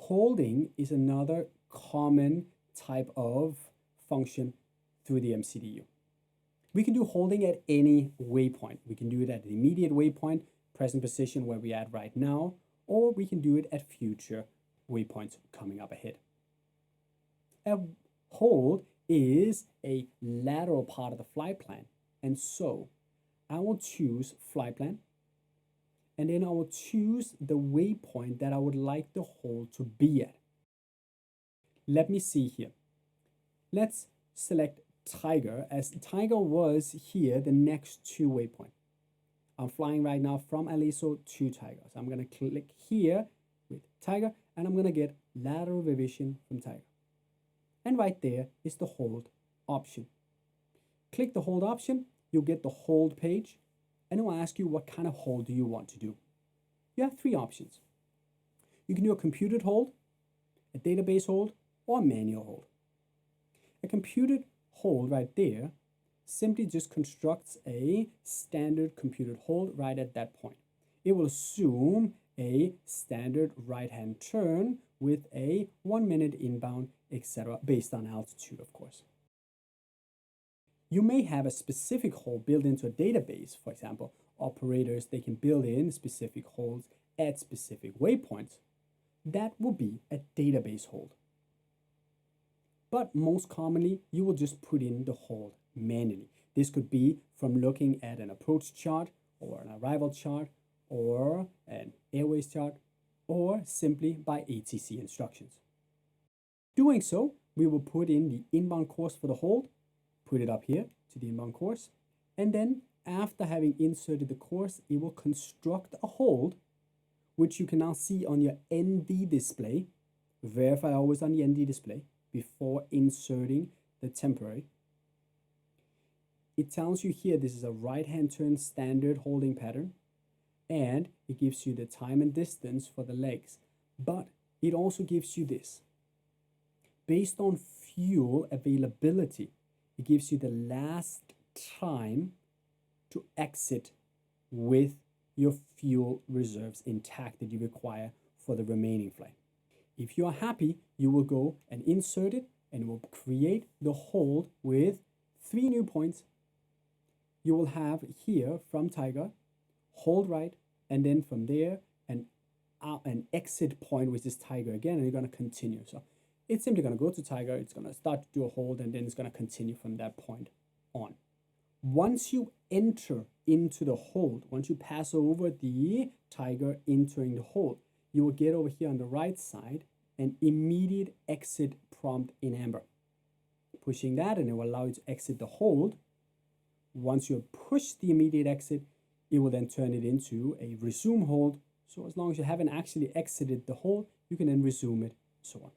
Holding is another common type of function through the MCDU. We can do holding at any waypoint. We can do it at the immediate waypoint, present position where we're at right now, or we can do it at future waypoints coming up ahead. A hold is a lateral part of the flight plan, and so I will choose flight plan, and then I will choose the waypoint that I would like the hold to be at. Let me see here. Let's select Tiger, as Tiger was here the next two waypoint. I'm flying right now from Aliso to Tiger. So I'm going to click here with Tiger, and I'm going to get lateral revision from Tiger. And right there is the hold option. Click the hold option, you'll get the hold page, and it will ask you what kind of hold do you want to do. You have three options. You can do a computed hold, a database hold, or a manual hold. A computed hold right there simply just constructs a standard computed hold right at that point. It will assume a standard right-hand turn with a 1 minute inbound, etc., based on altitude, of course. You may have a specific hold built into a database. For example, operators, they can build in specific holds at specific waypoints. That will be a database hold. But most commonly, you will just put in the hold manually. This could be from looking at an approach chart or an arrival chart or an airways chart, or simply by ATC instructions. Doing so, we will put in the inbound course for the hold, put it up here to the inbound course, and then after having inserted the course, it will construct a hold, which you can now see on your ND display. Verify always on the ND display before inserting the temporary. It tells you here this is a right-hand turn standard holding pattern, and it gives you the time and distance for the legs, but it also gives you this. Based on fuel availability, it gives you the last time to exit with your fuel reserves intact that you require for the remaining flight. If you are happy, you will go and insert it, and it will create the hold with 3 new points. You will have here from Tiger, hold right, and then from there an exit point, which is Tiger again, and you're going to continue. So it's simply going to go to Tiger, it's going to start to do a hold, and then it's going to continue from that point on. Once you enter into the hold, once you pass over the Tiger entering the hold, you will get over here on the right side an immediate exit prompt in amber. Pushing that, and it will allow you to exit the hold. Once you push the immediate exit, it will then turn it into a resume hold. So as long as you haven't actually exited the hold, you can then resume it, so on.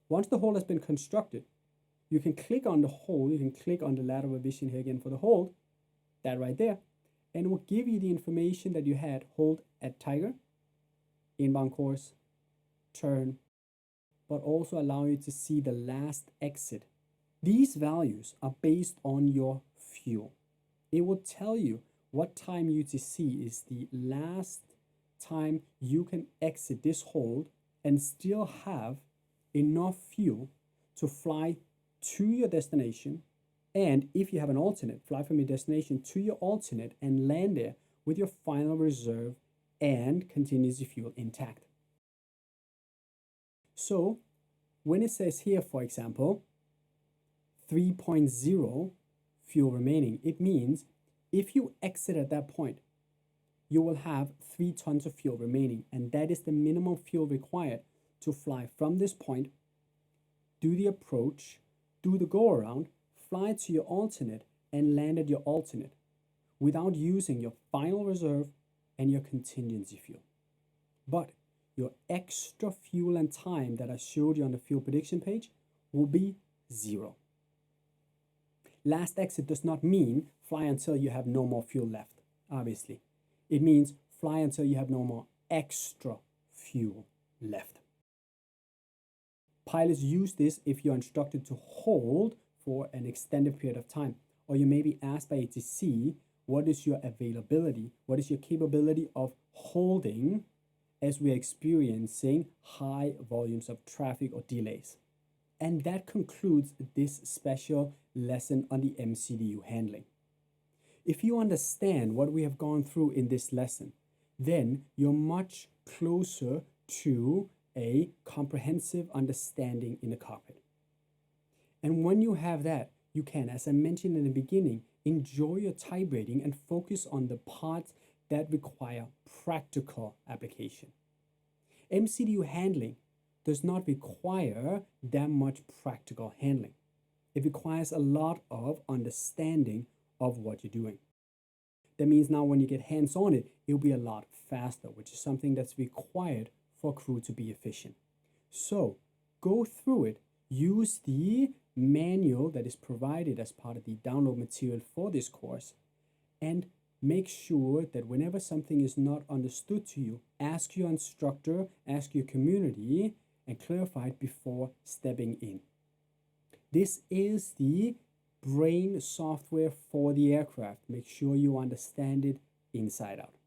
Once the hold has been constructed, you can click on the hold, you can click on the lateral revision here again for the hold, that right there, and it will give you the information that you had hold at Tiger, inbound course, turn, but also allow you to see the last exit. These values are based on your fuel. It will tell you what time UTC is the last time you can exit this hold and still have enough fuel to fly to your destination, and if you have an alternate, fly from your destination to your alternate and land there with your final reserve and contingency fuel intact. So when it says here, for example, 3.0 fuel remaining, it means if you exit at that point, you will have 3 tons of fuel remaining, and that is the minimum fuel required to fly from this point, do the approach, do the go around, fly to your alternate, and land at your alternate without using your final reserve and your contingency fuel. But your extra fuel and time that I showed you on the fuel prediction page will be 0. Last exit does not mean fly until you have no more fuel left, obviously. It means fly until you have no more extra fuel left. Pilots use this if you're instructed to hold for an extended period of time, or you may be asked by ATC, what is your availability? What is your capability of holding as we are experiencing high volumes of traffic or delays. And that concludes this special lesson on the MCDU handling. If you understand what we have gone through in this lesson, then you're much closer to a comprehensive understanding in the cockpit. And when you have that, you can, as I mentioned in the beginning, enjoy your type rating and focus on the parts that require practical application. MCDU handling does not require that much practical handling. It requires a lot of understanding of what you're doing. That means now when you get hands on it, it'll be a lot faster, which is something that's required for crew to be efficient. So go through it, use the manual that is provided as part of the download material for this course, and make sure that whenever something is not understood to you, ask your instructor, ask your community, and clarify it before stepping in. This is the brain software for the aircraft. Make sure you understand it inside out.